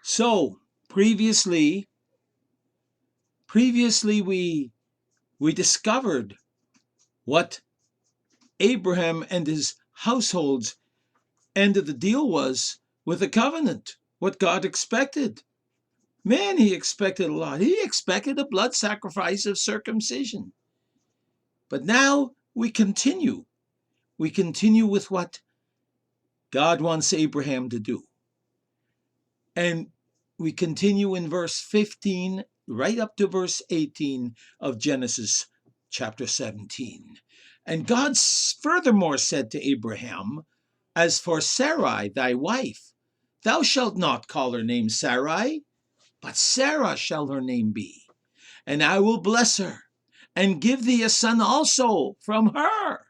So previously we discovered what Abraham and his household's end of the deal was with the covenant, what God expected. Man, he expected a lot. He expected a blood sacrifice of circumcision. But now we continue. We continue with what God wants Abraham to do. And we continue in verse 15, right up to verse 18 of Genesis chapter 17. And God furthermore said to Abraham, "As for Sarai, thy wife, thou shalt not call her name Sarai, but Sarah shall her name be. And I will bless her, and give thee a son also from her.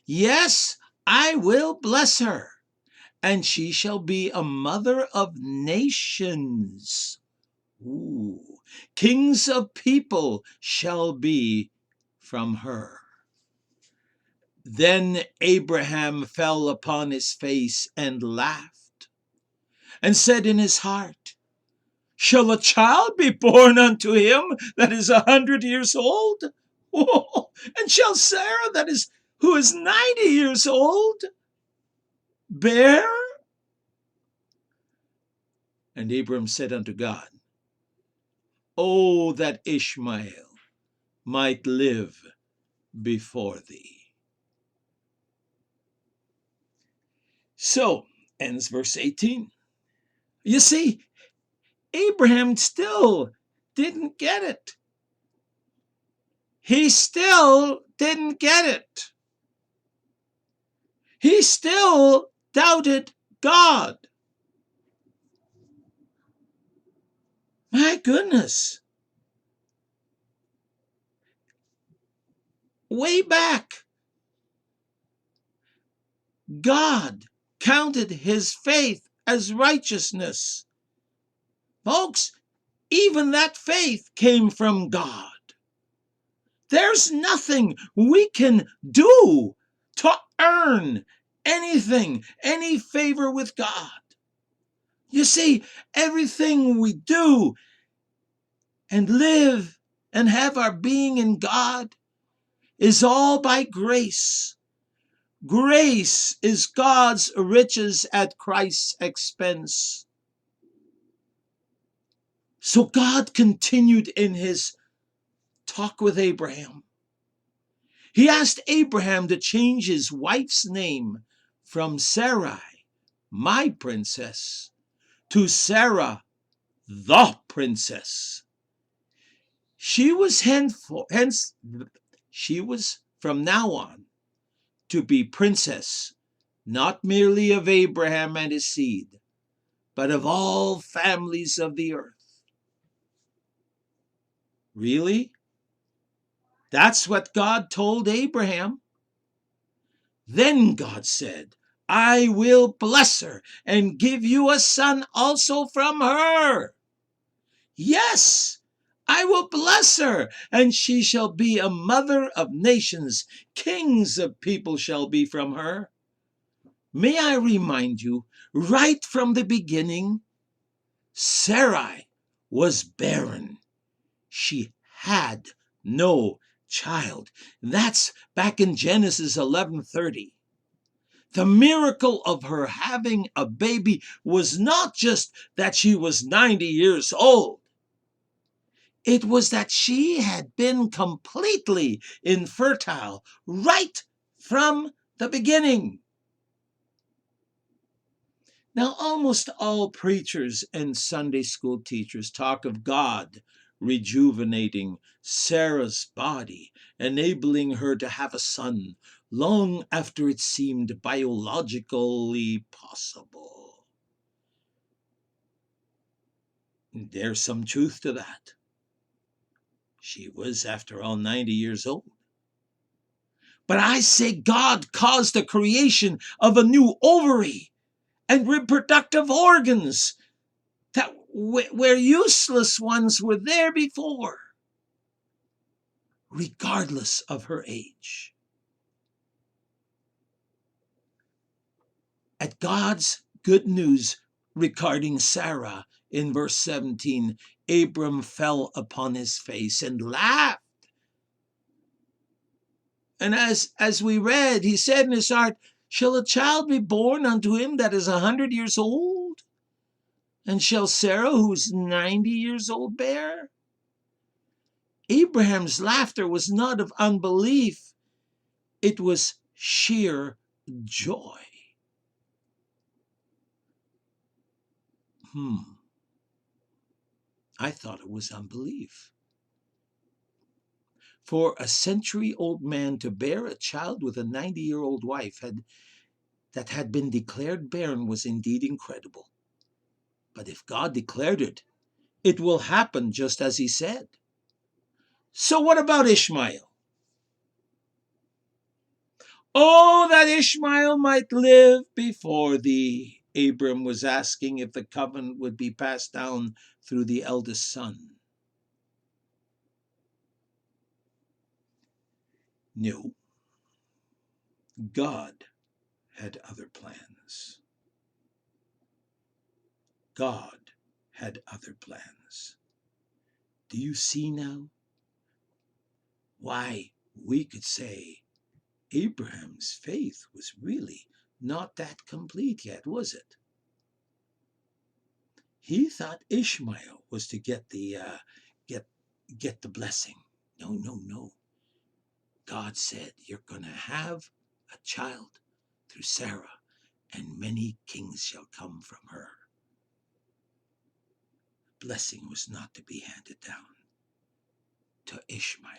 Yes, I will bless her, and she shall be a mother of nations. Ooh. Kings of people shall be from her." Then Abraham fell upon his face and laughed, and said in his heart, "Shall a child be born unto him that is 100 years old? Oh, and shall Sarah who is 90 years old bear?" And Abram said unto God, "Oh, that Ishmael might live before thee." So ends verse 18. You see, Abraham still didn't get it. He still didn't get it. He still doubted God. My goodness. Way back, God counted his faith as righteousness. Folks, even that faith came from God. There's nothing we can do to earn anything, any favor with God. You see, everything we do and live and have our being in God is all by grace. Grace is God's riches at Christ's expense. So God continued in his talk with Abraham. He asked Abraham to change his wife's name from Sarai, my princess, to Sarah, the princess. She was she was from now on to be princess, not merely of Abraham and his seed, but of all families of the earth. Really? That's what God told Abraham. Then God said, "I will bless her and give you a son also from her. Yes, I will bless her, and she shall be a mother of nations. Kings of people shall be from her." May I remind you, right from the beginning, Sarai was barren. She had no child. That's back in Genesis 11:30. The miracle of her having a baby was not just that she was 90 years old. It was that she had been completely infertile right from the beginning. Now, almost all preachers and Sunday school teachers talk of God rejuvenating Sarah's body, enabling her to have a son long after it seemed biologically possible. There's some truth to that. She was, after all, 90 years old. But I say God caused the creation of a new ovary and reproductive organs that where useless ones were there before, regardless of her age. At God's good news regarding Sarah in verse 17, Abram fell upon his face and laughed. And as we read, he said in his heart, shall a child be born unto him that is 100 years old? And shall Sarah, who's 90 years old, bear? Abraham's laughter was not of unbelief. It was sheer joy. I thought it was unbelief. For a century-old man to bear a child with a 90-year-old wife that had been declared barren was indeed incredible. But if God declared it, it will happen just as he said. So what about Ishmael? Oh, that Ishmael might live before thee. Abram was asking if the covenant would be passed down through the eldest son. No. God had other plans. God had other plans. Do you see now why we could say Abraham's faith was really not that complete yet, was it? He thought Ishmael was to get the blessing. No. God said, you're going to have a child through Sarah, and many kings shall come from her. Blessing was not to be handed down to Ishmael.